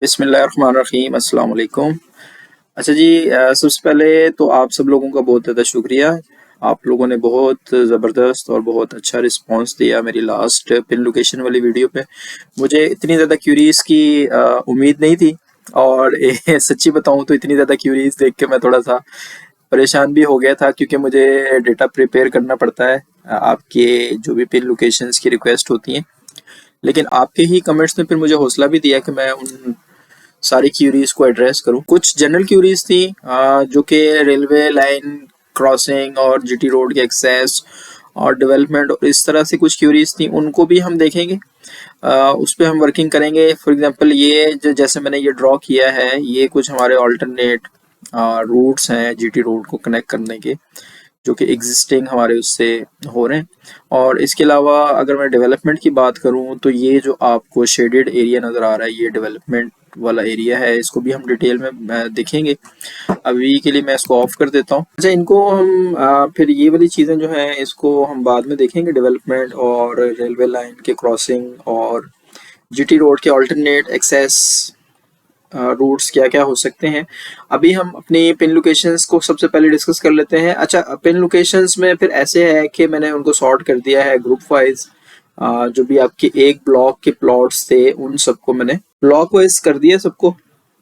बिस्मिल्लाहिर्रहमानिर्रहीम, अस्सलाम वालेकुम। अच्छा जी, सबसे पहले तो आप सब लोगों का बहुत ज़्यादा शुक्रिया। आप लोगों ने बहुत ज़बरदस्त और बहुत अच्छा रिस्पांस दिया मेरी लास्ट पिन लोकेशन वाली वीडियो पे। मुझे इतनी ज़्यादा क्यूरीज की उम्मीद नहीं थी, और सच्ची बताऊं तो इतनी ज़्यादा क्यूरीज देख के मैं थोड़ा सा परेशान भी हो गया था, क्योंकि मुझे डेटा प्रिपेयर करना पड़ता है आपके जो भी पिन लोकेशंस की रिक्वेस्ट होती हैं। लेकिन आपके ही कमेंट्स ने फिर मुझे हौसला भी दिया कि मैं उन सारी क्यूरीज को एड्रेस करूं। कुछ जनरल क्यूरीज थी जो कि रेलवे लाइन क्रॉसिंग और जीटी रोड के एक्सेस और डेवलपमेंट और इस तरह से कुछ क्यूरीज थी, उनको भी हम देखेंगे। उस पर हम वर्किंग करेंगे। फॉर एग्जांपल ये जैसे मैंने ये ड्रॉ किया है, ये कुछ हमारे ऑल्टरनेट रूट्स हैं जीटी रोड को कनेक्ट करने के, जो कि एग्जिस्टिंग हमारे उससे हो रहे हैं। और इसके अलावा अगर मैं डेवलपमेंट की बात करूं तो ये जो आपको शेडेड एरिया नज़र आ रहा है, ये डेवलपमेंट वाला एरिया है। इसको भी हम डिटेल में देखेंगे। अभी के लिए मैं इसको ऑफ कर देता हूँ। अच्छा, इनको हम फिर ये वाली चीज़ें जो हैं इसको हम बाद में देखेंगे, डेवलपमेंट और रेलवे लाइन के क्रॉसिंग और जीटी रोड के अल्टरनेट एक्सेस रूट्स क्या क्या हो सकते हैं। अभी हम अपनी पिन लोकेशंस को सबसे पहले डिस्कस कर लेते हैं। अच्छा, पिन लोकेशंस में फिर ऐसे है कि मैंने उनको सॉर्ट कर दिया है ग्रुप वाइज। जो भी आपके एक ब्लॉक के प्लॉट्स थे उन सबको मैंने ब्लॉक वाइज कर दिया सबको,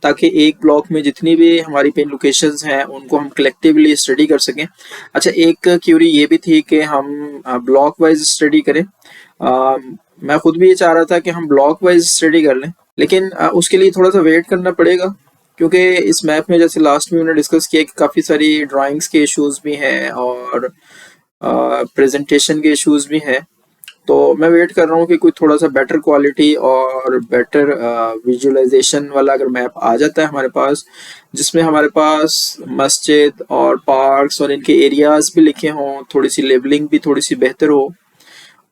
ताकि एक ब्लॉक में जितनी भी हमारी पिन लोकेशंस हैं उनको हम कलेक्टिवली स्टडी कर सकें। अच्छा, एक क्यूरी ये भी थी कि हम ब्लॉक वाइज स्टडी करें। मैं खुद भी ये चाह रहा था कि हम ब्लॉक वाइज स्टडी कर लें, लेकिन उसके लिए थोड़ा सा वेट करना पड़ेगा, क्योंकि इस मैप में जैसे लास्ट में मैंने डिस्कस किया कि काफ़ी सारी ड्राइंग्स के इश्यूज भी हैं और प्रेजेंटेशन के इश्यूज भी हैं। तो मैं वेट कर रहा हूँ कि कोई थोड़ा सा बेटर क्वालिटी और बेटर विजुअलाइजेशन वाला अगर मैप आ जाता है हमारे पास, जिसमें हमारे पास मस्जिद और पार्क्स और इनके एरियाज भी लिखे हों, थोड़ी सी लेबलिंग भी थोड़ी सी बेहतर हो,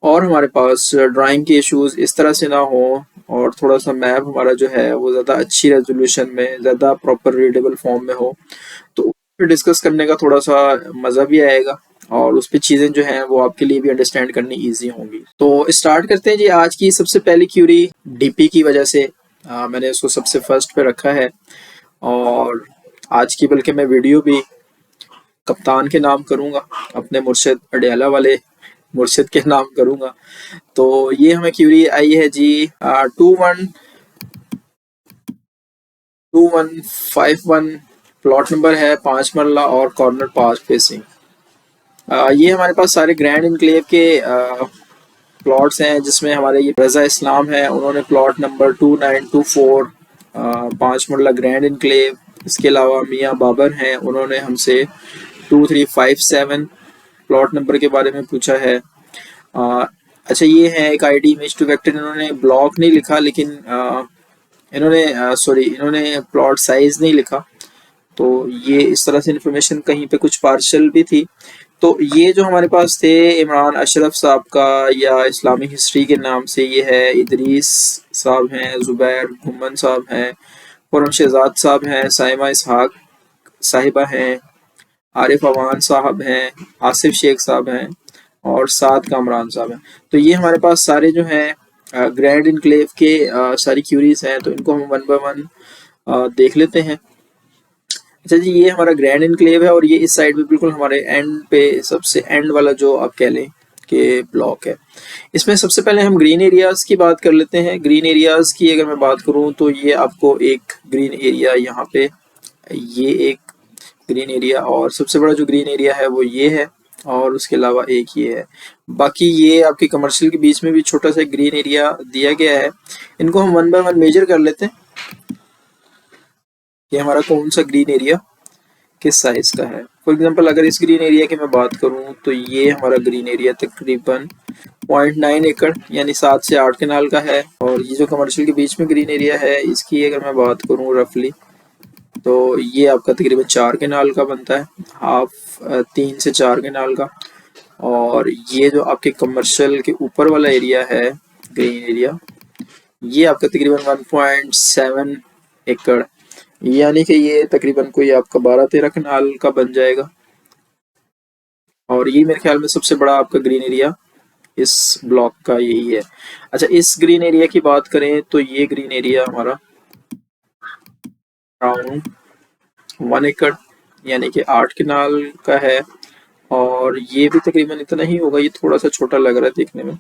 और हमारे पास ड्राइंग के इश्यूज इस तरह से ना हो, और थोड़ा सा मैप हमारा जो है वो ज़्यादा अच्छी रेजोल्यूशन में, ज़्यादा प्रॉपर रीडेबल फॉर्म में हो, तो उस पर डिस्कस करने का थोड़ा सा मज़ा भी आएगा, और उस पर चीज़ें जो हैं वो आपके लिए भी अंडरस्टैंड करनी ईजी होंगी। तो स्टार्ट करते हैं जी। आज की सबसे पहली क्यूरी डीपी की वजह से मैंने उसको सबसे फर्स्ट पे रखा है, और आज की बल्कि मैं वीडियो भी कप्तान के नाम करूँगा, अपने मुर्शिद अडियाला वाले मुर्शिद के नाम करूँगा। तो ये हमें क्यूरी आई है जी 2151, प्लॉट नंबर है 5 मरला और कॉर्नर 5 फेसिंग। ये हमारे पास सारे ग्रैंड इनक्लेव के प्लॉट्स हैं, जिसमें हमारे ये रजा इस्लाम है, उन्होंने प्लॉट नंबर 2924 5 मरला ग्रैंड इनक्लेव। इसके अलावा मियाँ बाबर हैं, उन्होंने हमसे 2357 प्लॉट नंबर के बारे में पूछा है। अच्छा, ये है एक आईडी इमेज टू वेक्टर। इन्होंने ब्लॉक नहीं लिखा, लेकिन इन्होंने प्लॉट साइज नहीं लिखा, तो ये इस तरह से इंफॉर्मेशन कहीं पे कुछ पार्शल भी थी। तो ये जो हमारे पास थे इमरान अशरफ साहब का, या इस्लामी हिस्ट्री के नाम से ये है, इदरीस साहब हैं, जुबैर घुमन साहब हैं, खुरम शहजाद साहब हैं, साइमा इसहाक साहिबा हैं, आरिफ अवान साहब हैं, आसिफ शेख साहब हैं, और साद कामरान साहब हैं। तो ये हमारे पास सारे जो हैं ग्रैंड इनक्लेव के सारी क्यूरीज हैं, तो इनको हम वन बाय वन देख लेते हैं। अच्छा जी, ये हमारा ग्रैंड इनक्लेव है, और ये इस साइड पे बिल्कुल हमारे एंड पे, सबसे एंड वाला जो आप कह लें कि ब्लॉक है। इसमें सबसे पहले हम ग्रीन एरियाज की बात कर लेते हैं। ग्रीन एरियाज की अगर मैं बात करूं तो ये आपको एक ग्रीन एरिया यहाँ पे, ये एक ग्रीन एरिया, और सबसे बड़ा जो ग्रीन एरिया है वो ये है, और उसके अलावा एक ये है। बाकी ये आपके कमर्शियल के बीच में भी छोटा सा ग्रीन एरिया दिया गया है। इनको हम वन बाय वन मेजर कर लेते हैं कि हमारा कौन सा ग्रीन एरिया किस साइज का है। फॉर एग्जांपल, अगर इस ग्रीन एरिया की मैं बात करूं तो ये हमारा ग्रीन एरिया तकरीबन 0.9 एकड़ यानी 7 से 8 कनाल का है। और ये जो कमर्शियल के बीच में ग्रीन एरिया है, इसकी अगर मैं बात करूं रफली, तो ये आपका तकरीबन 4 कनाल का बनता है, हाफ 3 से 4 कनाल का। और ये जो आपके कमर्शियल के ऊपर वाला एरिया है, ग्रीन एरिया, ये आपका तकरीबन 1.7 एकड़, यानी कि ये तकरीबन कोई आपका 12-13 कनाल का बन जाएगा। और ये मेरे ख्याल में सबसे बड़ा आपका ग्रीन एरिया इस ब्लॉक का यही है। अच्छा, इस ग्रीन एरिया की बात करें तो ये ग्रीन एरिया हमारा अराउंड 1 एकड़ यानी कि 8 कनाल का है। और ये भी तकरीबन इतना ही होगा, ये थोड़ा सा छोटा लग रहा है देखने में।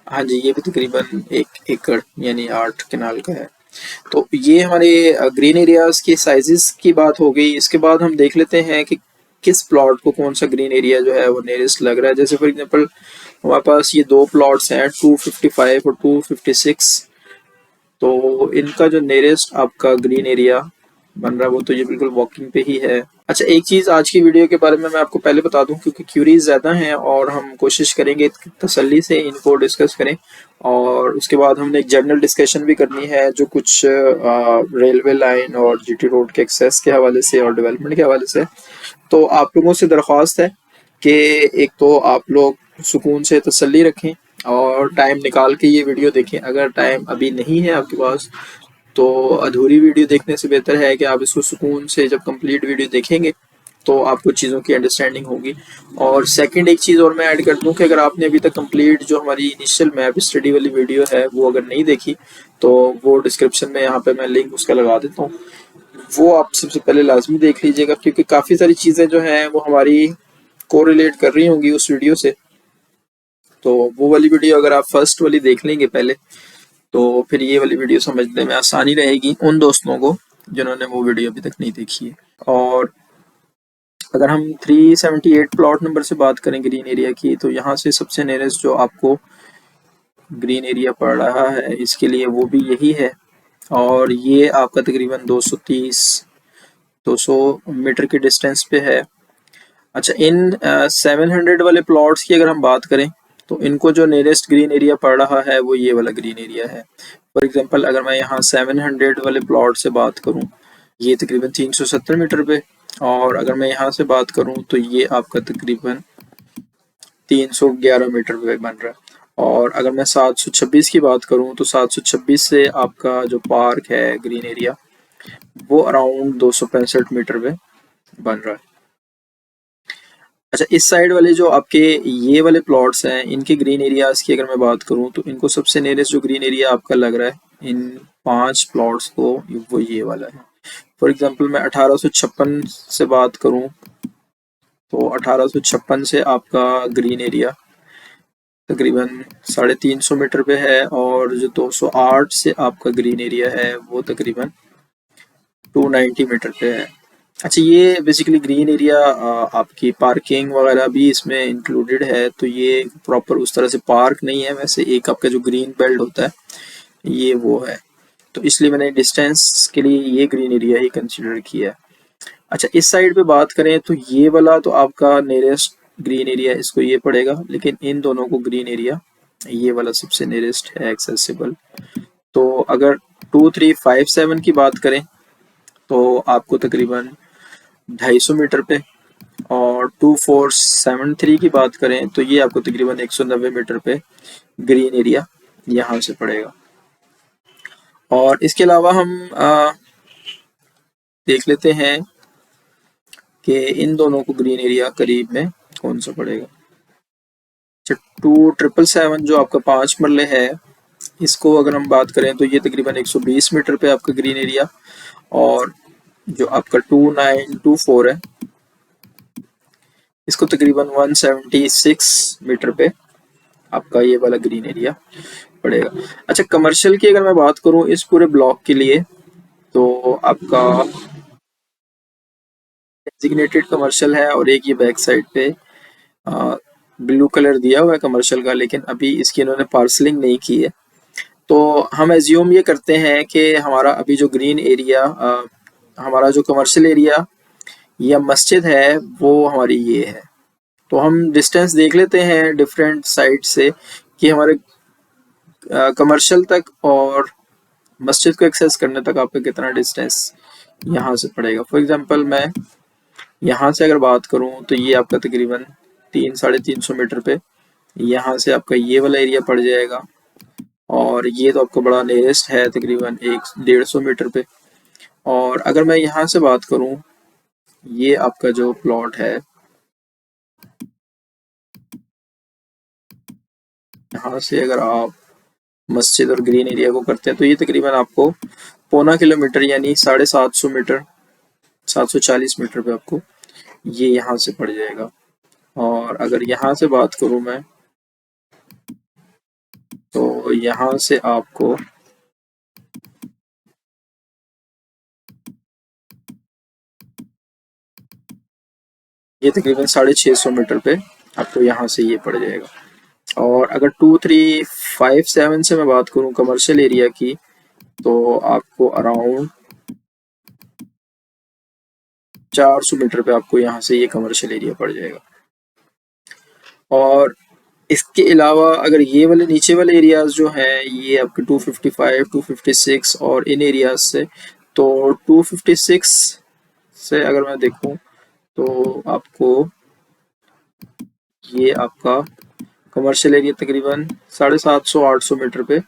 हाँ जी, ये भी तकरीबन 1 एकड़ यानी 8 कनाल का है। तो ये हमारे ग्रीन एरियाज के साइजेस की बात हो गई। इसके बाद हम देख लेते हैं कि किस प्लॉट को कौन सा ग्रीन एरिया जो है वो नियरेस्ट लग रहा है। जैसे फॉर एग्जांपल हमारे पास ये दो प्लॉट्स हैं 255 और 256। तो इनका जो नियरेस्ट आपका ग्रीन एरिया बन रहा है वो तो ये बिल्कुल वॉकिंग पे ही है। अच्छा, एक चीज़ आज की वीडियो के बारे में मैं आपको पहले बता दूं, क्योंकि क्यूरीज ज़्यादा हैं और हम कोशिश करेंगे तसल्ली से इनको डिस्कस करें। और उसके बाद हमने एक जनरल डिस्कशन भी करनी है जो कुछ रेलवे लाइन और जीटी रोड के एक्सेस के हवाले से और डेवलपमेंट के हवाले से। तो आप लोगों से दरख्वास्त है कि एक तो आप लोग सुकून से तसल्ली रखें और टाइम निकाल के ये वीडियो देखें। अगर टाइम अभी नहीं है आपके पास तो अधूरी वीडियो देखने से बेहतर है कि आप इसको सुकून से जब कंप्लीट वीडियो देखेंगे तो आपको चीज़ों की अंडरस्टैंडिंग होगी। और सेकंड एक चीज़ और मैं ऐड कर दूं कि अगर आपने अभी तक कंप्लीट जो हमारी इनिशियल मैप स्टडी वाली वीडियो है वो अगर नहीं देखी तो वो डिस्क्रिप्शन में यहाँ पे मैं लिंक उसका लगा देता हूँ, वो आप सबसे पहले लाजमी देख लीजिएगा, क्योंकि काफ़ी सारी चीज़ें जो हैं वो हमारी कोरिलेट कर रही होंगी उस वीडियो से। तो वो वाली वीडियो अगर आप फर्स्ट वाली देख लेंगे पहले तो फिर ये वाली वीडियो समझने में आसानी रहेगी उन दोस्तों को जिन्होंने वो वीडियो अभी तक नहीं देखी है। और अगर हम 378 प्लॉट नंबर से बात करें ग्रीन एरिया की, तो यहाँ से सबसे नियरेस्ट जो आपको ग्रीन एरिया पड़ रहा है इसके लिए वो भी यही है। और ये आपका तकरीबन 200 मीटर के डिस्टेंस पे है। अच्छा, इन 700 वाले प्लॉट्स की अगर हम बात करें तो इनको जो नियरेस्ट ग्रीन एरिया पड़ रहा है वो ये वाला ग्रीन एरिया है। फॉर एग्जांपल अगर मैं यहाँ 700 वाले प्लॉट से बात करूँ, ये तकरीबन 370 मीटर पे। और अगर मैं यहाँ से बात करूँ तो ये आपका तकरीबन 311 मीटर पे बन रहा है। और अगर मैं 726 की बात करूँ तो 726 से आपका जो पार्क है ग्रीन एरिया वो अराउंड 265 मीटर पे बन रहा है। अच्छा, इस साइड वाले जो आपके ये वाले प्लॉट्स हैं इनके ग्रीन एरियाज की अगर मैं बात करूं तो इनको सबसे नियरेस्ट जो ग्रीन एरिया आपका लग रहा है इन 5 प्लॉट्स को वो ये वाला है। फॉर एग्जांपल मैं 1856 से बात करूं तो 1856 से आपका ग्रीन एरिया तकरीबन 350 मीटर पे है। और जो 208 से आपका ग्रीन एरिया है वो तकरीबन 290 मीटर पे है। अच्छा, ये बेसिकली ग्रीन एरिया आपकी पार्किंग वगैरह भी इसमें इंक्लूडेड है। तो ये प्रॉपर उस तरह से पार्क नहीं है, वैसे एक आपका जो ग्रीन बेल्ट होता है ये वो है। तो इसलिए मैंने डिस्टेंस के लिए ये ग्रीन एरिया ही कंसिडर किया है। अच्छा, इस साइड पे बात करें तो ये वाला तो आपका नियरेस्ट ग्रीन एरिया इसको ये पड़ेगा, लेकिन इन दोनों को ग्रीन एरिया ये वाला सबसे नियरेस्ट है एक्सेसिबल। तो अगर 2357 की बात करें तो आपको तकरीबन 250 मीटर पे। और 2473 की बात करें तो ये आपको तकरीबन 190 मीटर पे ग्रीन एरिया यहाँ से पड़ेगा। और इसके अलावा हम देख लेते हैं कि इन दोनों को ग्रीन एरिया करीब में कौन सा पड़ेगा। 2777 जो आपका 5 मरले है इसको अगर हम बात करें तो ये तकरीबन 120 मीटर पे आपका ग्रीन एरिया। और जो आपका 2924 है इसको तकरीबन 176 मीटर पे आपका ये वाला ग्रीन एरिया पड़ेगा। अच्छा, कमर्शियल की अगर मैं बात करूं इस पूरे ब्लॉक के लिए तो आपका डेजिग्नेटेड कमर्शियल है और एक ये बैक साइड पे ब्लू कलर दिया हुआ है कमर्शियल का, लेकिन अभी इसकी इन्होंने पार्सलिंग नहीं की है। तो हम एज्यूम ये करते हैं कि हमारा अभी जो ग्रीन एरिया हमारा जो कमर्शियल एरिया या मस्जिद है वो हमारी ये है। तो हम डिस्टेंस देख लेते हैं डिफरेंट साइड से कि हमारे कमर्शियल तक और मस्जिद को एक्सेस करने तक आपका कितना डिस्टेंस यहाँ से पड़ेगा। फॉर एग्जांपल मैं यहाँ से अगर बात करूँ तो ये आपका तकरीबन 300-350 मीटर पे यहाँ से आपका ये वाला एरिया पड़ जाएगा। और ये तो आपका बड़ा नियरेस्ट है तकरीबन 150 मीटर पे। और अगर मैं यहाँ से बात करूँ, ये आपका जो प्लॉट है यहाँ से अगर आप मस्जिद और ग्रीन एरिया को करते हैं, तो ये तकरीबन आपको 0.25 किलोमीटर यानी 750 मीटर, 740 मीटर पे आपको ये यहाँ से पड़ जाएगा। और अगर यहाँ से बात करूँ मैं, तो यहाँ से आपको ये तकरीबन 650 मीटर पे आपको यहाँ से ये पड़ जाएगा। और अगर 2357 से मैं बात करूँ कमर्शियल एरिया की, तो आपको अराउंड 400 मीटर पे आपको यहाँ से ये कमर्शियल एरिया पड़ जाएगा। और इसके अलावा अगर ये वाले नीचे वाले एरियाज जो हैं ये आपके 255, 256 और इन एरियाज से, तो 256 से अगर मैं देखूं तो आपको ये आपका कमर्शियल एरिया तकरीबन 750-800 मीटर पे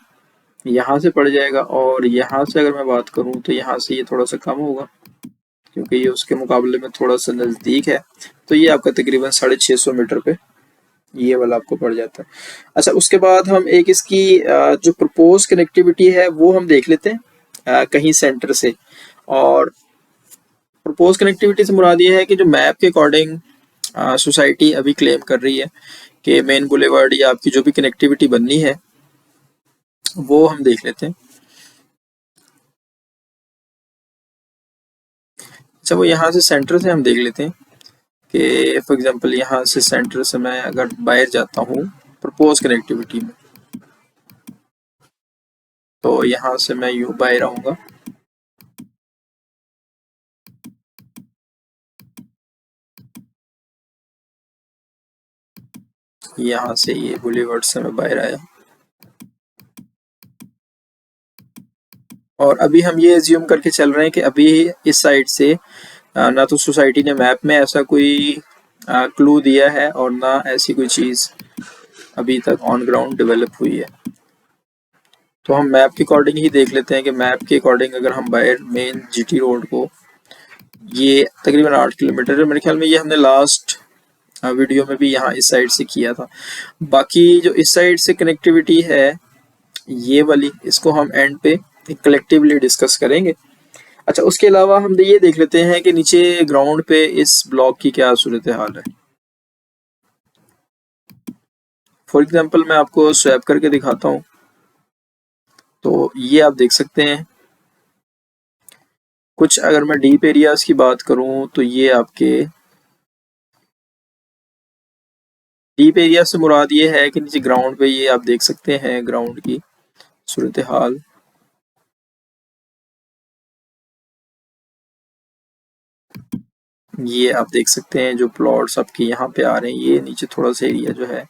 यहाँ से पड़ जाएगा। और यहाँ से अगर मैं बात करूँ तो यहाँ से ये थोड़ा सा कम होगा क्योंकि ये उसके मुकाबले में थोड़ा सा नज़दीक है, तो ये आपका तकरीबन 650 मीटर पे ये वाला आपको पड़ जाता है। अच्छा, उसके बाद हम एक इसकी जो प्रपोज कनेक्टिविटी है वो हम देख लेते हैं कहीं सेंटर से। और प्रपोज कनेक्टिविटी से मुराद ये है कि जो मैप के अकॉर्डिंग सोसाइटी अभी क्लेम कर रही है कि मेन बुलेवर्ड या आपकी जो भी कनेक्टिविटी बननी है वो हम देख लेते हैं। अच्छा, वो यहाँ से सेंटर से हम देख लेते हैं कि फॉर एग्जांपल यहाँ से सेंटर से मैं अगर बाहर जाता हूँ प्रपोज कनेक्टिविटी में, तो यहाँ से मैं यूँ बाहर आऊँगा। यहाँ से ये बुलेवर्ड से मैं बाहर आया और अभी हम ये एज्यूम करके चल रहे हैं कि अभी इस साइड से ना तो सोसाइटी ने मैप में ऐसा कोई क्लू दिया है और ना ऐसी कोई चीज़ अभी तक ऑन ग्राउंड डेवलप हुई है। तो हम मैप के अकॉर्डिंग ही देख लेते हैं कि मैप के अकॉर्डिंग अगर हम बाहर मेन जीटी रोड को, ये तकरीबन 8 किलोमीटर है मेरे ख्याल में, ये हमने लास्ट वीडियो में भी यहाँ इस साइड से किया था। बाकी जो इस साइड से कनेक्टिविटी है ये वाली, इसको हम एंड पे कलेक्टिवली डिस्कस करेंगे। अच्छा, उसके अलावा हम ये देख लेते हैं कि नीचे ग्राउंड पे इस ब्लॉक की क्या सूरत हाल है। फॉर एग्जांपल मैं आपको स्वैप करके दिखाता हूँ, तो ये आप देख सकते हैं कुछ। अगर मैं डीप एरियाज की बात करूँ तो ये आपके डीप एरिया से मुराद ये है कि नीचे ग्राउंड पे ये आप देख सकते हैं ग्राउंड की सूरत हाल। ये आप देख सकते हैं जो प्लॉट्स आपके यहाँ पे आ रहे हैं, ये नीचे थोड़ा सा एरिया जो है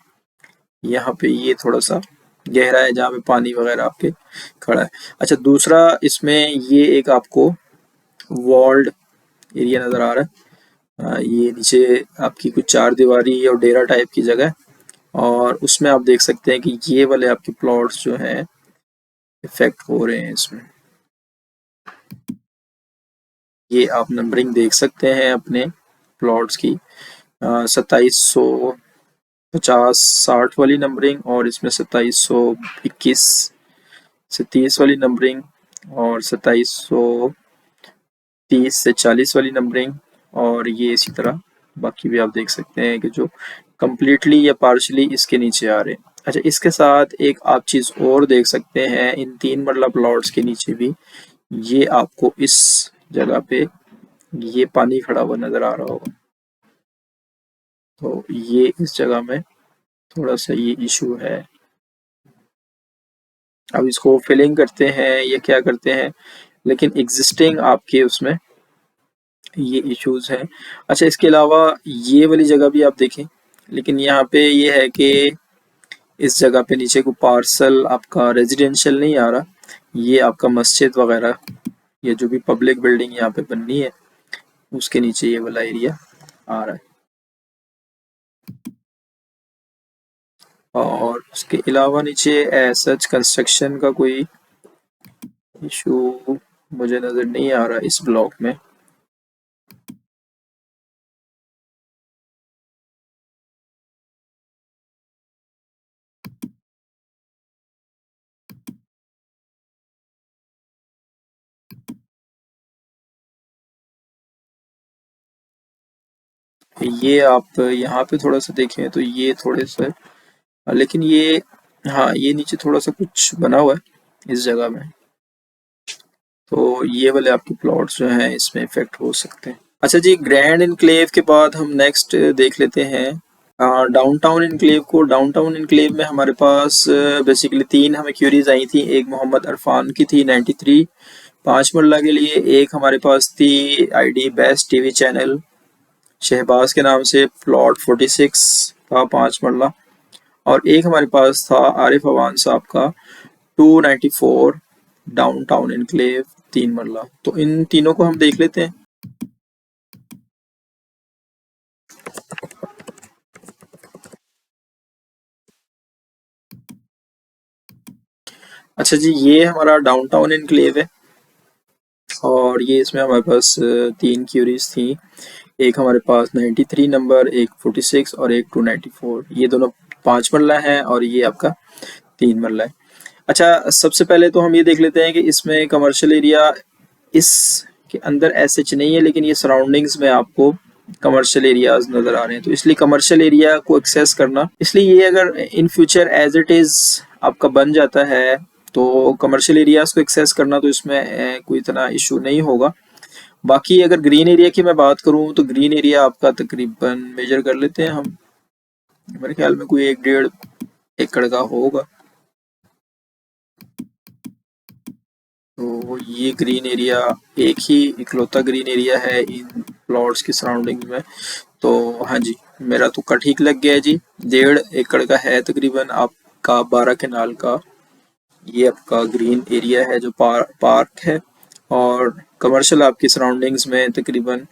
यहाँ पे ये थोड़ा सा गहरा है जहाँ पे पानी वगैरह आपके खड़ा है। अच्छा, दूसरा इसमें ये एक आपको वॉल्ड एरिया नज़र आ रहा है। ये नीचे आपकी कुछ चार दीवारी और डेरा टाइप की जगह है और उसमें आप देख सकते हैं कि ये वाले आपके प्लॉट्स जो हैं इफेक्ट हो रहे हैं इसमें। ये आप नंबरिंग देख सकते हैं अपने प्लॉट्स की, 2750-60 वाली नंबरिंग और इसमें 2721 से 30 वाली नंबरिंग और 2730 से 40 वाली नंबरिंग। और ये इसी तरह बाकी भी आप देख सकते हैं कि जो कम्प्लीटली या पार्शली इसके नीचे आ रहे हैं। अच्छा, इसके साथ एक आप चीज़ और देख सकते हैं, इन 3 मरला प्लॉट्स के नीचे भी ये आपको इस जगह पे ये पानी खड़ा हुआ नज़र आ रहा होगा। तो ये इस जगह में थोड़ा सा ये इशू है। अब इसको फिलिंग करते हैं या क्या करते हैं, लेकिन एग्जिस्टिंग आपके उसमें ये इश्यूज हैं। अच्छा, इसके अलावा ये वाली जगह भी आप देखें, लेकिन यहाँ पे ये है कि इस जगह पे नीचे को पार्सल आपका रेजिडेंशियल नहीं आ रहा, ये आपका मस्जिद वगैरह ये जो भी पब्लिक बिल्डिंग यहाँ पे बननी है उसके नीचे ये वाला एरिया आ रहा है। और उसके अलावा नीचे सच कंस्ट्रक्शन का कोई इशू मुझे नज़र नहीं आ रहा इस ब्लॉक में। ये आप यहाँ पे थोड़ा सा देखें तो ये थोड़े से, लेकिन ये, हाँ ये नीचे थोड़ा सा कुछ बना हुआ है इस जगह में, तो ये वाले आपके प्लॉट्स जो हैं इसमें इफेक्ट हो सकते हैं। अच्छा जी, ग्रैंड इनक्लेव के बाद हम नेक्स्ट देख लेते हैं डाउनटाउन इनक्लेव को। डाउनटाउन इनक्लेव में हमारे पास बेसिकली तीन हमें क्यूरीज आई थी। एक मोहम्मद अरफान की थी 93 5 मरला के लिए, एक हमारे पास थी ID best TV channel Shahbaz के नाम से प्लॉट 46 का 5 मरला, और एक हमारे पास था आरिफ अवान साहब का 294 डाउनटाउन इनक्लेव 3 मरला। तो इन तीनों को हम देख लेते हैं। अच्छा जी, ये हमारा डाउनटाउन इनक्लेव है और ये इसमें हमारे पास तीन क्यूरीज थी। एक हमारे पास 93 नंबर, एक 46 और एक 294। ये दोनों 5 मरला है और ये आपका 3 मरला है। अच्छा, सबसे पहले तो हम ये देख लेते हैं कि इसमें कमर्शियल एरिया इसके अंदर ऐसे नहीं है, लेकिन ये सराउंडिंग्स में आपको कमर्शियल एरियाज नजर आ रहे हैं। तो इसलिए कमर्शियल एरिया को एक्सेस करना, इसलिए ये अगर in future as it is आपका बन जाता है तो कमर्शियल एरियाज को एक्सेस करना तो इसमें कोई इतना इशू नहीं होगा। बाकी अगर ग्रीन एरिया की मैं बात करूं तो ग्रीन एरिया आपका तकरीबन मेजर कर लेते हैं हम, मेरे ख्याल में कोई 1-1.5 एकड़ का होगा। तो ये ग्रीन एरिया एक ही इकलौता ग्रीन एरिया है इन प्लॉट्स की सराउंडिंग में। तो हाँ जी, मेरा तुक्का ठीक लग गया है जी। 1.5 एकड़ का है तकरीबन आपका 12 कनाल का ये आपका ग्रीन एरिया है जो पार्क है, और कमर्शियल आपकी सराउंडिंग्स में तकरीबन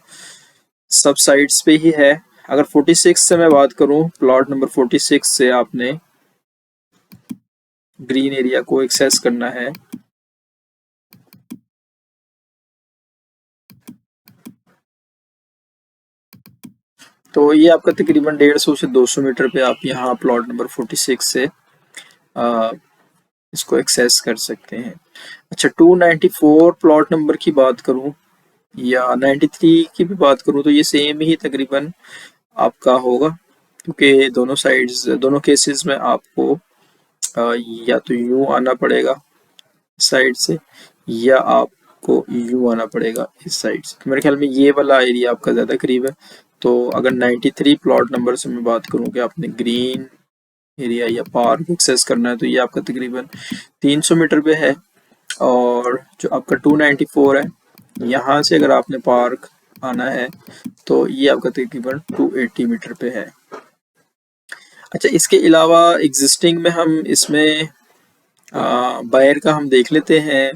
सब साइड्स पे ही है। अगर 46 से मैं बात करूं, प्लॉट नंबर 46 से आपने ग्रीन एरिया को एक्सेस करना है तो ये आपका तकरीबन 150 से 200 मीटर पे आप यहाँ प्लॉट नंबर 46 से आ, इसको एक्सेस कर सकते हैं। अच्छा, 294 प्लॉट नंबर की बात करूं या 93 की भी बात करूं तो ये सेम ही तकरीबन आपका होगा, क्योंकि दोनों साइड्स, दोनों केसेस में आपको या तो यूं आना पड़ेगा साइड से या आपको यूं आना पड़ेगा इस साइड से। तो मेरे ख्याल में ये वाला एरिया आपका ज़्यादा करीब है। तो अगर 93 प्लॉट नंबर से मैं बात करूं कि आपने ग्रीन एरिया या पार्क एक्सेस करना है तो ये आपका तकरीबन 300 मीटर पे है। और जो आपका 294 है, यहाँ से अगर आपने पार्क आना है तो ये आपका तकरीबन 280 मीटर पे है। अच्छा, इसके अलावा एग्जिस्टिंग में हम इसमें बायर का हम देख लेते हैं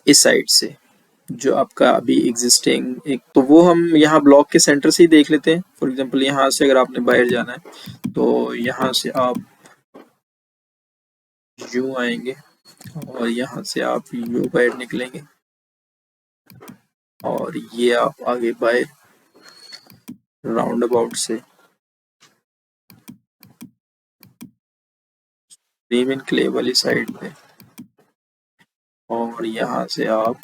इस साइड से, जो आपका अभी एग्जिस्टिंग एक, तो वो हम यहाँ ब्लॉक के सेंटर से ही देख लेते हैं। फॉर एग्जांपल यहाँ से अगर आपने बाहर जाना है तो यहाँ से आप यूं आएंगे और यहाँ से आप यूं बाहर निकलेंगे और ये आप आगे बाहर राउंड अबाउट से रीमिन क्ले वाली साइड पे, और यहाँ से आप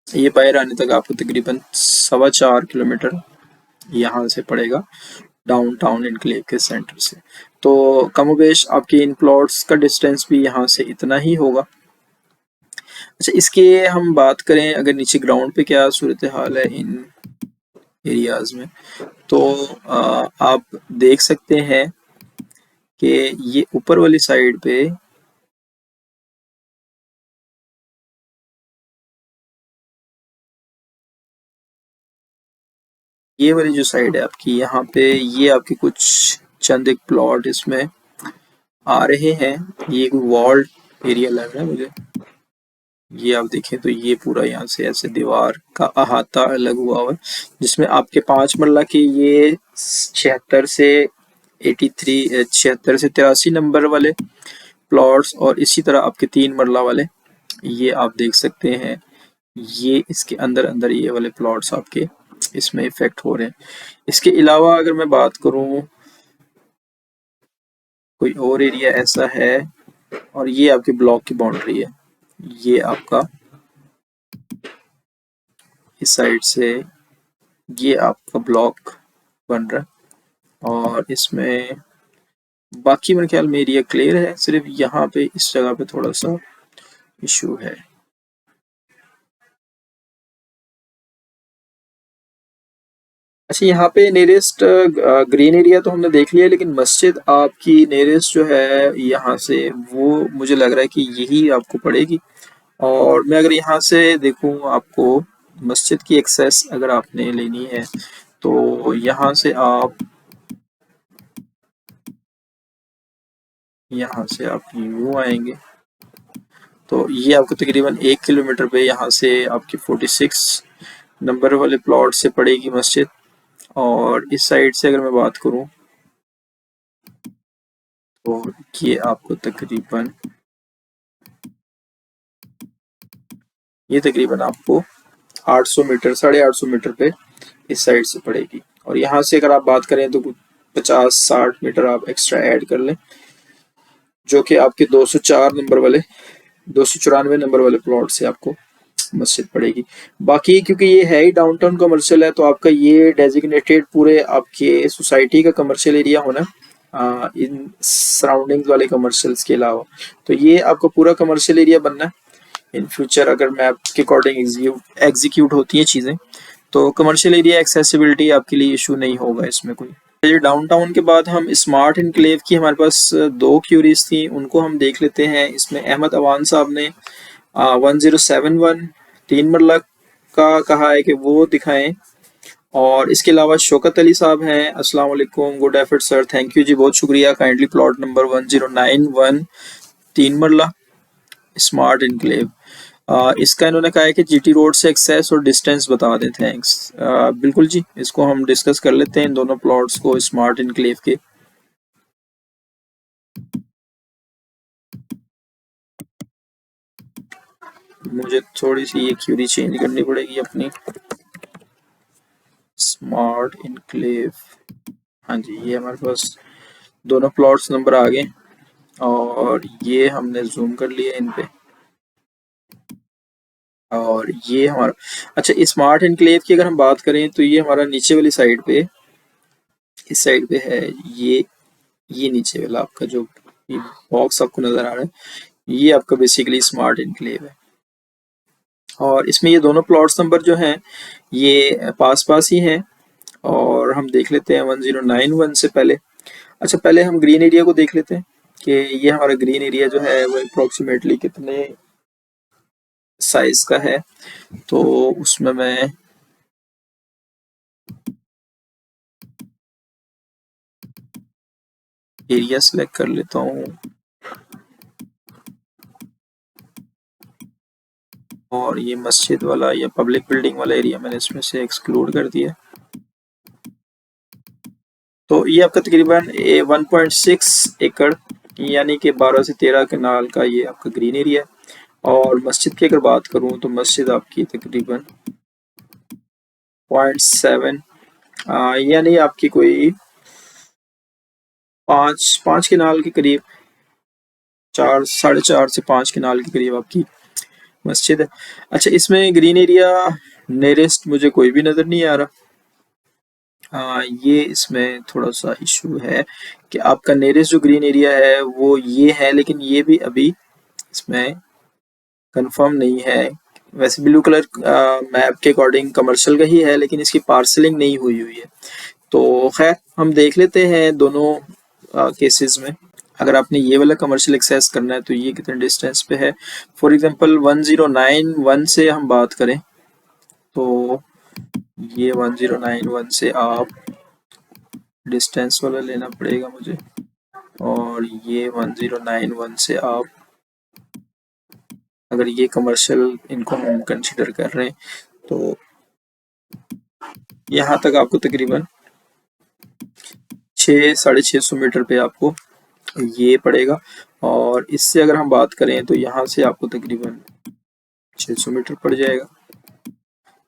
ये बाहर आने तक आपको तकरीबन 4.25 किलोमीटर यहाँ से पड़ेगा डाउनटाउन इनक्लेव के सेंटर से। तो कमोबेश आपके इन प्लॉट्स का डिस्टेंस भी यहाँ से इतना ही होगा। अच्छा, इसके हम बात करें अगर नीचे ग्राउंड पे क्या सूरत हाल है इन एरियाज में, तो आप देख सकते हैं कि ये ऊपर वाली साइड पे ये वाली जो साइड है आपकी, यहाँ पे ये आपके कुछ चंद एक प्लॉट इसमें आ रहे हैं। ये कोई वॉल्ड एरिया लग रहा है मुझे। ये आप देखें तो ये पूरा यहाँ से ऐसे दीवार का अहाता अलग हुआ हुआ है, जिसमें आपके 5 मरला के ये 76 से 83 नंबर वाले प्लॉट्स और इसी तरह आपके 3 मरला वाले ये आप देख सकते हैं। ये इसके अंदर अंदर ये वाले प्लॉट्स आपके इसमें इफेक्ट हो रहे हैं। इसके अलावा अगर मैं बात करूं कोई और एरिया ऐसा है और ये आपकी ब्लॉक की बाउंड्री है। ये आपका इस साइड से ये आपका ब्लॉक बन रहा है, और इसमें बाकी मेरे ख्याल में एरिया क्लियर है, सिर्फ यहाँ पे इस जगह पे थोड़ा सा इशू है। अच्छा, यहाँ पे नियरेस्ट ग्रीन एरिया तो हमने देख लिया, लेकिन मस्जिद आपकी नियरेस्ट जो है यहाँ से, वो मुझे लग रहा है कि यही आपको पड़ेगी। और मैं अगर यहाँ से देखूँ, आपको मस्जिद की एक्सेस अगर आपने लेनी है तो यहाँ से आप यूँ आएंगे तो ये आपको तकरीबन 1 किलोमीटर पे यहाँ से आपकी 46 नंबर वाले प्लॉट से पड़ेगी मस्जिद। और इस साइड से अगर मैं बात करूँ तो ये आपको तकरीबन आपको 800 मीटर, 850 मीटर पे इस साइड से पड़ेगी। और यहाँ से अगर आप बात करें तो 50-60 मीटर आप एक्स्ट्रा ऐड कर लें, जो कि आपके 294 नंबर वाले प्लॉट से आपको मस्जिद पड़ेगी। बाकी क्योंकि ये है ही डाउनटाउन कमर्शियल है, तो आपका ये डेजिग्नेटेड पूरे आपके सोसाइटी का कमर्शियल एरिया होना, इन सराउंडिंग्स वाले कमर्शियल्स के अलावा, तो ये आपका पूरा कमर्शियल एरिया बनना है। इन फ्यूचर अगर मैप के अकॉर्डिंग एग्जीक्यूट होती हैं चीज़ें, तो कमर्शियल एरिया एक्सेसिबिलिटी आपके लिए इशू नहीं होगा इसमें कोई। ये डाउनटाउन के बाद हम स्मार्ट इनक्लेव की हमारे पास दो क्यूरीज थी, उनको हम देख लेते हैं। इसमें अहमद अवान साहब ने 1071 3 मरला का कहा है कि वो दिखाएं, और इसके अलावा शौकत अली साहब हैं, अस्सलाम वालेकुम, good effort sir, thank you जी, बहुत शुक्रिया, काइंडली प्लॉट नंबर 1091 3 मरला स्मार्ट इनक्लेव। इसका इन्होंने कहा है कि जीटी रोड से एक्सेस और डिस्टेंस बता दें, थैंक्स। बिल्कुल जी, इसको हम डिस्कस कर लेते हैं, इन दोनों प्लॉट्स को स्मार्ट इनक्लेव के। मुझे थोड़ी सी ये क्यूरी चेंज करनी पड़ेगी अपनी। स्मार्ट इनक्लेव, हाँ जी, ये हमारे पास दोनों प्लॉट्स नंबर आ गए, और ये हमने जूम कर लिया इन पे। और ये हमारा, अच्छा, स्मार्ट इनक्लेव की अगर हम बात करें तो ये हमारा नीचे वाली साइड पे, इस साइड पे है, ये नीचे वाला आपका जो बॉक्स आपको नजर आ रहा है, ये आपका बेसिकली स्मार्ट इनक्लेव है। और इसमें ये दोनों प्लॉट्स नंबर जो हैं ये पास पास ही हैं, और हम देख लेते हैं 1091 से पहले। अच्छा, पहले हम ग्रीन एरिया को देख लेते हैं कि ये हमारा ग्रीन एरिया जो है वो अप्रोक्सीमेटली कितने साइज का है। तो उसमें मैं एरिया सेलेक्ट कर लेता हूँ, और ये मस्जिद वाला या पब्लिक बिल्डिंग वाला एरिया मैंने इसमें से एक्सक्लूड कर दिया। तो ये आपका तकरीबन 1.6 एकड़ यानी कि 12 से 13 कनाल का ये आपका ग्रीन एरिया है। और मस्जिद की अगर बात करूं तो मस्जिद आपकी तकरीबन 0.7 यानी आपकी कोई 5 कनाल के करीब, 4-4.5 से 5 कनाल के करीब आपकी मस्जिद है। अच्छा, इसमें ग्रीन एरिया नियरेस्ट मुझे कोई भी नज़र नहीं आ रहा। ये इसमें थोड़ा सा इशू है कि आपका नियरेस्ट जो ग्रीन एरिया है वो ये है, लेकिन ये भी अभी इसमें कंफर्म नहीं है। वैसे ब्लू कलर मैप के अकॉर्डिंग कमर्शियल का ही है, लेकिन इसकी पार्सलिंग नहीं हुई हुई है। तो खैर, हम देख लेते हैं दोनों केसेस में। अगर आपने ये वाला कमर्शियल एक्सेस करना है तो ये कितने डिस्टेंस पे है। फॉर एग्जांपल 1091 से हम बात करें तो ये 1091 से आप डिस्टेंस वाला लेना पड़ेगा मुझे, और ये 1091 से आप अगर ये कमर्शियल इनको हम कंसिडर कर रहे हैं तो यहाँ तक आपको तकरीबन 600-650 मीटर पे आपको ये पड़ेगा। और इससे अगर हम बात करें तो यहाँ से आपको तकरीबन 600 मीटर पड़ जाएगा,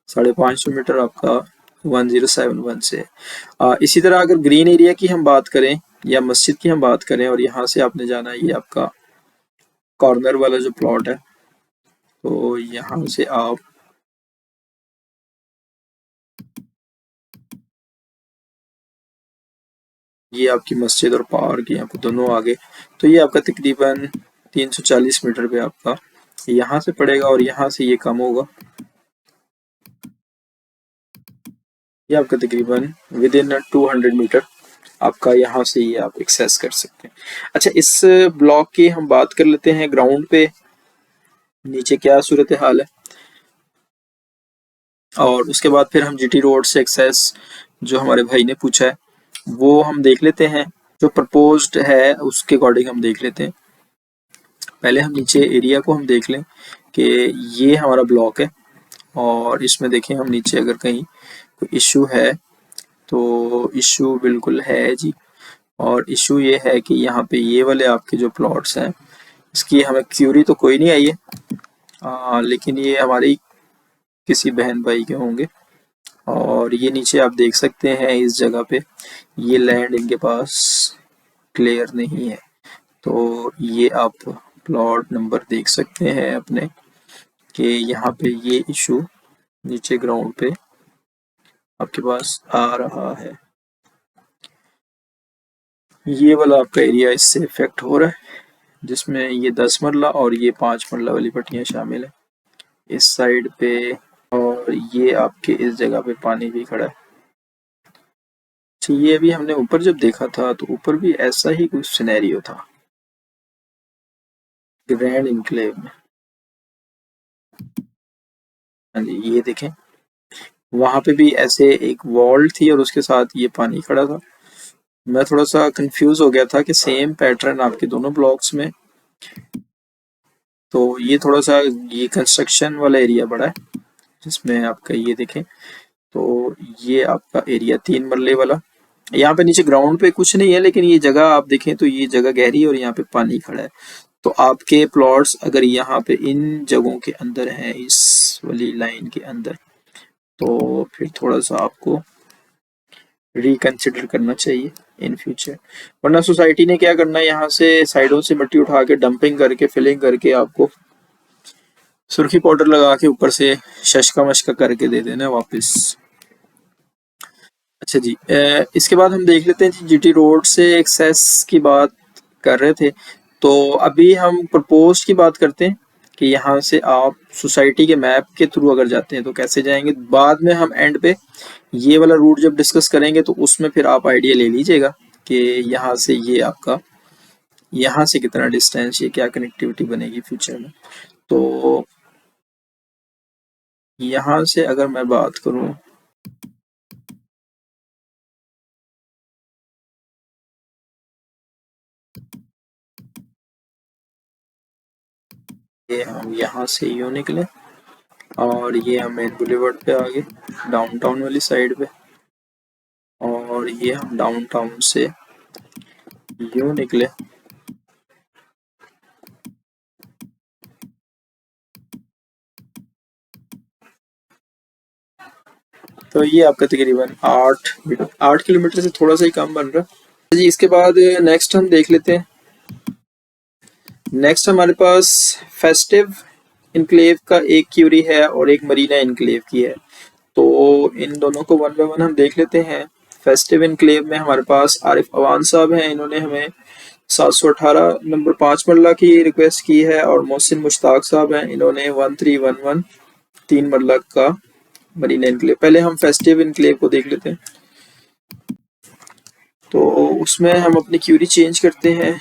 550 मीटर आपका 1071 से। इसी तरह अगर ग्रीन एरिया की हम बात करें या मस्जिद की हम बात करें, और यहाँ से आपने जाना है ये आपका कॉर्नर वाला जो प्लॉट है, तो यहाँ से आप ये आपकी मस्जिद और पार्क यहाँ पे दोनों आगे, तो ये आपका तकरीबन 340 मीटर पे आपका यहाँ से पड़ेगा और यहाँ से ये कम होगा, ये आपका तकरीबन विद इन 200 मीटर आपका यहाँ से ये आप एक्सेस कर सकते हैं। अच्छा, इस ब्लॉक की हम बात कर लेते हैं ग्राउंड पे नीचे क्या सूरत हाल है, और उसके बाद फिर हम जीटी रोड से एक्सेस जो हमारे भाई ने पूछा है वो हम देख लेते हैं, जो प्रपोज्ड है उसके अकॉर्डिंग हम देख लेते हैं। पहले हम नीचे एरिया को हम देख लें कि ये हमारा ब्लॉक है, और इसमें देखें हम नीचे अगर कहीं कोई इशू है तो इशू बिल्कुल है जी। और इशू ये है कि यहाँ पे ये वाले आपके जो प्लॉट्स हैं इसकी हमें क्यूरी तो कोई नहीं आई है, लेकिन ये हमारी किसी बहन भाई के होंगे। और ये नीचे आप देख सकते हैं इस जगह पे ये लैंड इनके पास क्लियर नहीं है, तो ये आप प्लॉट नंबर देख सकते हैं अपने कि यहाँ पे ये इशू नीचे ग्राउंड पे आपके पास आ रहा है। ये वाला आपका एरिया इससे इफेक्ट हो रहा है, जिसमें ये 10 मरला और ये 5 मरला वाली पट्टियां शामिल है इस साइड पे, और ये आपके इस जगह पे पानी भी खड़ा है। अच्छा, ये अभी हमने ऊपर जब देखा था तो ऊपर भी ऐसा ही कुछ सिनेरियो था ग्रैंड इनक्लेव में। हाँ जी, ये देखें वहां पे भी ऐसे एक वॉल थी और उसके साथ ये पानी खड़ा था। मैं थोड़ा सा कंफ्यूज हो गया था कि सेम पैटर्न आपके दोनों ब्लॉक्स में, तो ये थोड़ा सा ये कंस्ट्रक्शन वाला एरिया बड़ा है जिसमें आपका ये देखें, तो ये आपका एरिया 3 मरले वाला, यहाँ पे नीचे ग्राउंड पे कुछ नहीं है, लेकिन ये जगह आप देखें तो ये जगह गहरी है और यहाँ पे पानी खड़ा है। तो आपके प्लॉट्स अगर यहाँ पे इन जगहों के अंदर हैं इस वाली लाइन के अंदर, तो फिर थोड़ा सा आपको रिकंसिडर करना चाहिए इन फ्यूचर, वरना सोसाइटी ने क्या करना है यहाँ से साइडों से मिट्टी उठा के डंपिंग करके फिलिंग करके आपको सुर्खी पाउडर लगा के ऊपर से शशका मशका करके दे देना वापस। अच्छा जी, इसके बाद हम देख लेते हैं जीटी रोड से एक्सेस की बात कर रहे थे, तो अभी हम प्रपोज की बात करते हैं कि यहाँ से आप सोसाइटी के मैप के थ्रू अगर जाते हैं तो कैसे जाएंगे। बाद में हम एंड पे ये वाला रूट जब डिस्कस करेंगे तो उसमें फिर आप आइडिया ले लीजिएगा कि यहाँ से ये आपका यहाँ से कितना डिस्टेंस, ये क्या कनेक्टिविटी बनेगी फ्यूचर में। तो यहाँ से अगर मैं बात करूँ, ये हम यहाँ से यूँ निकले और ये हम मेन बुलेवर्ड पे आ गए डाउनटाउन वाली साइड पे, और ये हम डाउनटाउन से यूँ निकले तो ये आपका तकरीबन 8 किलोमीटर से थोड़ा सा ही कम बन रहा है जी। इसके बाद नेक्स्ट हम देख लेते हैं, नेक्स्ट हमारे पास फेस्टिव इनक्लेव का एक क्यूरी है और एक मरीना इनक्लेव की है, तो इन दोनों को वन बाय वन हम देख लेते हैं। फेस्टिव इनक्लेव में हमारे पास आरिफ अवान साहब हैं, इन्होंने हमें 718 नंबर 5 मरला की रिक्वेस्ट की है, और मोहसिन मुश्ताक साहब हैं, इन्होंने 1311 3 मरला का मरीना इनक्लेव। पहले हम फेस्टिव इनक्लेव को देख लेते हैं, तो उसमें हम अपनी क्यूरी चेंज करते हैं।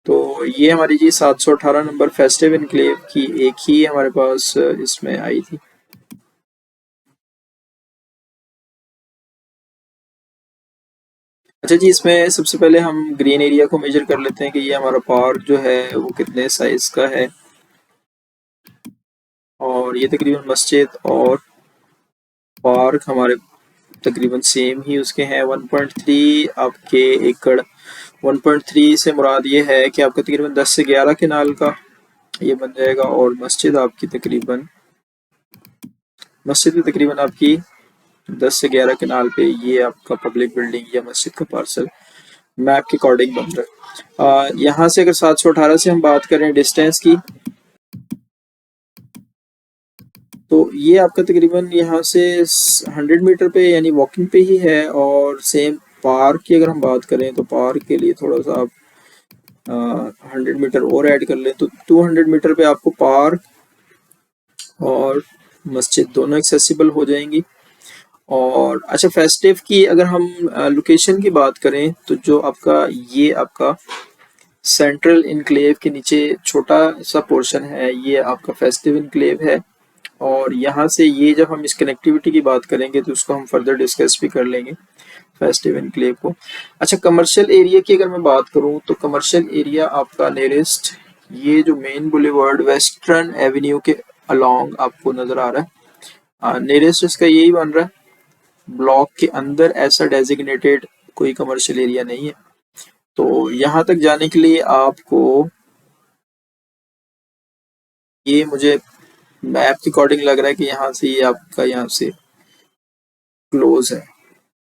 तो ये हमारी जी 718 नंबर फेस्टिव इनक्लेव की एक ही हमारे पास इसमें आई थी। अच्छा जी, इसमें सबसे पहले हम ग्रीन एरिया को मेजर कर लेते हैं कि ये हमारा पार्क जो है वो कितने साइज का है, और ये तकरीबन मस्जिद और पार्क हमारे तकरीबन सेम ही उसके हैं। 1.3 आपके एकड़ 1.3 से मुराद ये है कि आपका तकरीबन 10 से 11 केनाल का ये बन जाएगा, और मस्जिद भी तकरीबन आपकी 10 से 11 केनाल पे ये आपका पब्लिक बिल्डिंग या मस्जिद का पार्सल मैप के अकॉर्डिंग बन रहा है। यहाँ से अगर 718 से हम बात करें डिस्टेंस की, तो ये आपका तकरीबन यहाँ से 100 मीटर पे यानी वॉकिंग पे ही है। और सेम पार्क की अगर हम बात करें तो पार्क के लिए थोड़ा सा आप 100 मीटर और ऐड कर लें तो 200 मीटर पे आपको पार्क और मस्जिद दोनों एक्सेसिबल हो जाएंगी। और अच्छा, फेस्टिव की अगर हम लोकेशन की बात करें तो जो आपका ये आपका सेंट्रल इनक्लेव के नीचे छोटा सा पोर्शन है, ये आपका फेस्टिव इनक्लेव है। और यहाँ से ये जब हम इस कनेक्टिविटी की बात करेंगे तो उसको हम फर्दर डिस्कस भी कर लेंगे फेस्टिव इनक्लेव को। अच्छा, कमर्शियल एरिया की अगर मैं बात करूँ तो कमर्शियल एरिया आपका नियरेस्ट ये जो मेन बुलेवर्ड वेस्टर्न एवेन्यू के अलोंग आपको नजर आ रहा है, नियरेस्ट इसका यही बन रहा है। ब्लॉक के अंदर ऐसा डेजिग्नेटेड कोई कमर्शियल एरिया नहीं है। तो यहाँ तक जाने के लिए आपको ये मुझे मैप के अकॉर्डिंग लग रहा है कि यहाँ से ये आपका यहाँ से क्लोज है,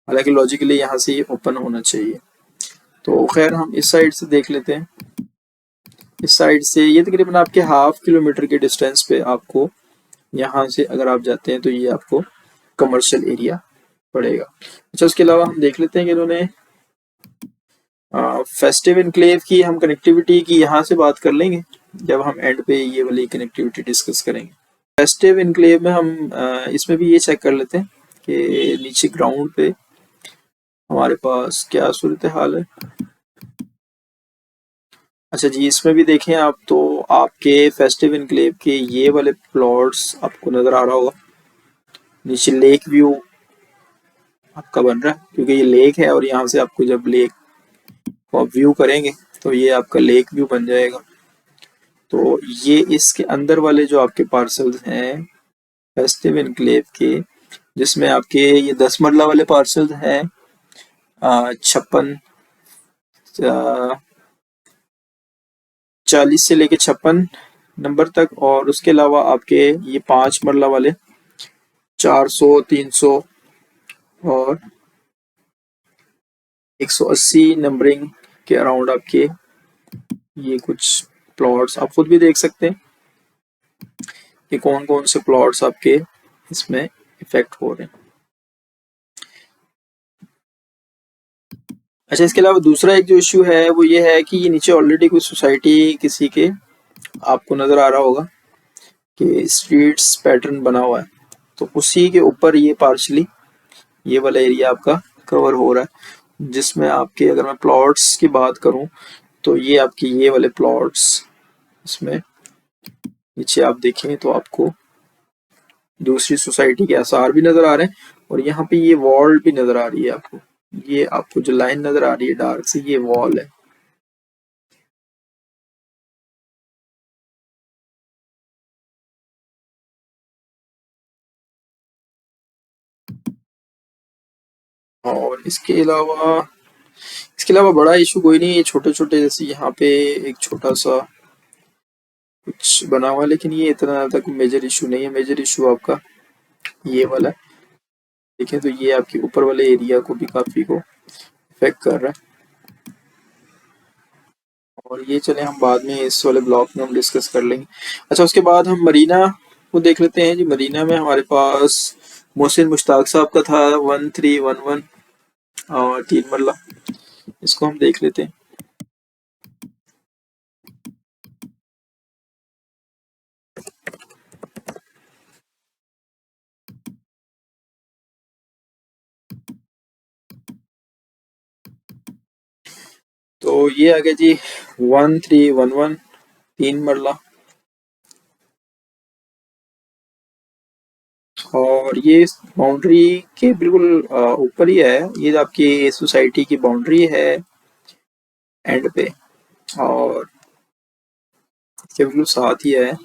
हालांकि लॉजिकली यहाँ से ये ओपन होना चाहिए। तो खैर हम इस साइड से देख लेते हैं। इस साइड से ये तकरीबन आपके 1/2 किलोमीटर के डिस्टेंस पे आपको यहाँ से अगर आप जाते हैं तो ये आपको कमर्शियल एरिया पड़ेगा। अच्छा, उसके अलावा हम देख लेते हैं कि इन्होंने फेस्टिव इनक्लेव की हम कनेक्टिविटी की यहाँ से बात कर लेंगे जब हम एंड पे ये वाली कनेक्टिविटी डिस्कस करेंगे। फेस्टिव इनक्लेव में हम इसमें भी ये चेक कर लेते हैं कि नीचे ग्राउंड पे हमारे पास क्या सूरत हाल है। अच्छा जी, इसमें भी देखें आप तो आपके फेस्टिव इनक्लेव के ये वाले प्लॉट्स आपको नजर आ रहा होगा। नीचे लेक व्यू आपका बन रहा है क्योंकि ये लेक है, और यहाँ से आपको जब लेक को आप व्यू करेंगे तो ये आपका लेक व्यू बन जाएगा। तो ये इसके अंदर वाले जो आपके पार्सल्स हैं फेस्टिव इनक्लेव के, जिसमें आपके ये 10 मरला वाले पार्सल्स हैं 56 40 से लेके 56 नंबर तक, और उसके अलावा आपके ये 5 मरला वाले 400 300 और 180 नंबरिंग के अराउंड आपके ये कुछ प्लॉट्स आप खुद भी देख सकते हैं कि कौन कौन से प्लॉट्स आपके इसमें इफेक्ट हो रहे हैं। अच्छा, इसके अलावा दूसरा एक जो इश्यू है वो ये है कि ये नीचे ऑलरेडी कोई सोसाइटी किसी के आपको नजर आ रहा होगा कि स्ट्रीट्स पैटर्न बना हुआ है, तो उसी के ऊपर ये पार्शली ये वाला एरिया आपका कवर हो रहा है। जिसमें आपके अगर मैं प्लॉट्स की बात करूं तो ये आपकी ये वाले प्लॉट्स इसमें नीचे आप देखें तो आपको दूसरी सोसाइटी के आसार भी नजर आ रहे हैं, और यहाँ पे ये वॉल भी नजर आ रही है आपको। ये आपको जो लाइन नजर आ रही है डार्क से, ये वॉल है। और इसके अलावा बड़ा इशू कोई नहीं है। छोटे छोटे जैसे यहाँ पे एक छोटा सा कुछ बना हुआ है, लेकिन ये इतना ज्यादा कोई मेजर इशू नहीं है। मेजर इशू आपका ये वाला है। देखें तो ये आपके ऊपर वाले एरिया को भी काफी को इफेक्ट कर रहा है। और ये चले हम बाद में इस वाले ब्लॉक में हम डिस्कस कर लेंगे। अच्छा, उसके बाद हम मरीना को देख लेते हैं जी। मरीना में हमारे पास मोहसिन मुश्ताक साहब का था 1311 और 3 मरला, इसको हम देख लेते हैं। तो ये आ गया जी 1311 3 मरला, और ये बाउंड्री के बिल्कुल ऊपर ही है। ये आपकी सोसाइटी की बाउंड्री है एंड पे, और इसके बिल्कुल साथ ही है।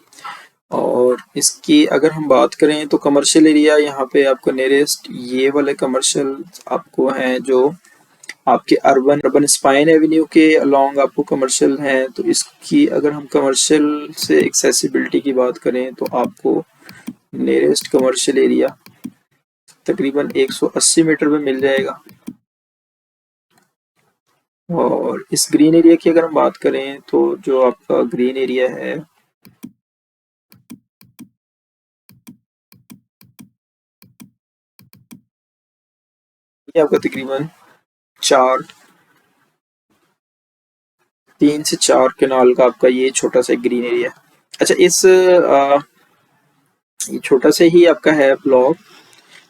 और इसकी अगर हम बात करें तो कमर्शियल एरिया यहाँ पे आपको नियरेस्ट ये वाले कमर्शियल आपको हैं जो आपके अर्बन अर्बन स्पाइन एवेन्यू के अलोंग आपको कमर्शियल हैं, तो इसकी अगर हम कमर्शियल से एक्सेसिबिलिटी की बात करें तो आपको नियरेस्ट कमर्शियल एरिया तकरीबन 180 मीटर में मिल जाएगा। और इस ग्रीन एरिया की अगर हम बात करें तो जो आपका ग्रीन एरिया है ये आपका तकरीबन 3 से 4 कनाल का आपका ये छोटा सा ग्रीन एरिया। अच्छा, ये छोटा सा ही आपका है ब्लॉक,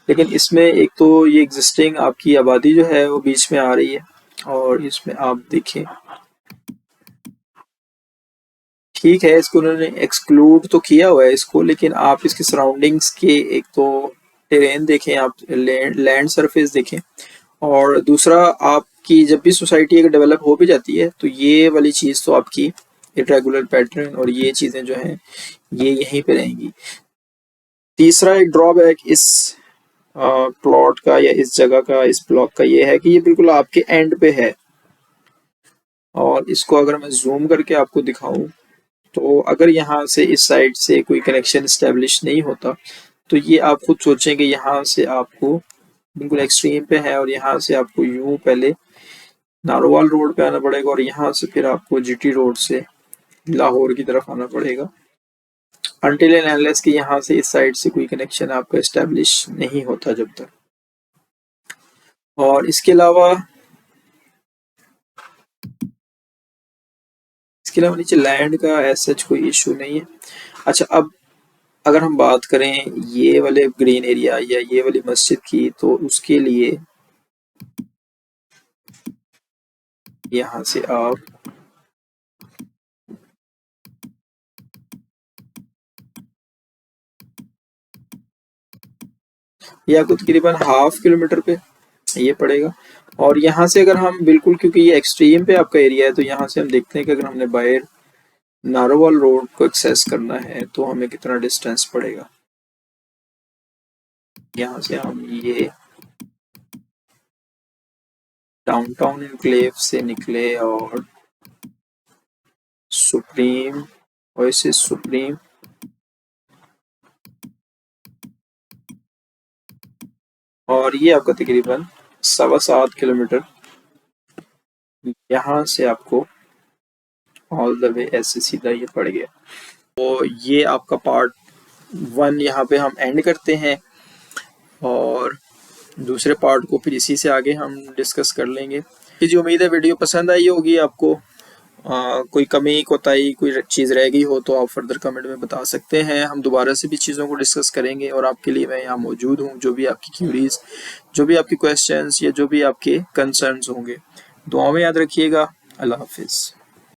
लेकिन इसमें एक तो ये एग्जिस्टिंग आपकी आबादी जो है वो बीच में आ रही है। और इसमें आप देखें, ठीक है, इसको उन्होंने एक्सक्लूड तो किया हुआ है इसको, लेकिन आप इसके सराउंडिंग्स के एक तो टेरेन देखें, आप लैंड सरफेस देखें, और दूसरा आपकी जब भी सोसाइटी अगर डेवलप हो भी जाती है तो ये वाली चीज़ तो आपकी इरेगुलर पैटर्न और ये चीज़ें जो हैं ये यहीं पे रहेंगी। तीसरा एक ड्रॉबैक इस प्लॉट का या इस जगह का, इस ब्लॉक का, ये है कि ये बिल्कुल आपके एंड पे है। और इसको अगर मैं जूम करके आपको दिखाऊं तो अगर यहाँ से इस साइड से कोई कनेक्शन इस्टेब्लिश नहीं होता तो ये आप खुद सोचेंगे यहाँ से आपको बिल्कुल एक्सट्रीम पे है और यहाँ से आपको यूं पहले नारोवाल रोड पे आना पड़ेगा और यहाँ से फिर आपको जीटी रोड से लाहौर की तरफ आना पड़ेगा, अनटिल एंड अनलेस कि यहाँ से इस साइड से कोई कनेक्शन आपका इस्टेब्लिश नहीं होता जब तक। और इसके अलावा नीचे लैंड का ऐसा कोई इशू नहीं है। अच्छा, अब अगर हम बात करें ये वाले ग्रीन एरिया या ये वाली मस्जिद की, तो उसके लिए यहाँ से आप ये आपको तकरीबन ½ किलोमीटर पे ये पड़ेगा। और यहाँ से अगर हम बिल्कुल, क्योंकि ये एक्सट्रीम पे आपका एरिया है, तो यहाँ से हम देखते हैं कि अगर हमने बाहर नारोवाल रोड को एक्सेस करना है तो हमें कितना डिस्टेंस पड़ेगा। यहाँ से हम ये डाउनटाउन एनक्लेव से निकले और सुप्रीम ओएसिस सुप्रीम, और ये आपका तकरीबन 7.25 किलोमीटर यहाँ से आपको ऑल द वे ऐसे सीधा ये पड़ गया। तो ये आपका पार्ट 1 यहाँ पे हम एंड करते हैं और दूसरे पार्ट को फिर इसी से आगे हम डिस्कस कर लेंगे। जी, उम्मीद है वीडियो पसंद आई होगी आपको। कोई कमी कोताही कोई चीज़ रह गई हो तो आप फर्दर कमेंट में बता सकते हैं, हम दोबारा से भी चीज़ों को डिस्कस करेंगे और आपके लिए मैं यहाँ मौजूद हूँ। जो भी आपकी क्यूरीज, जो भी आपकी क्वेश्चंस या जो भी आपके कंसर्न्स होंगे, दुआओं में याद रखिएगा। अल्लाह हाफिज़।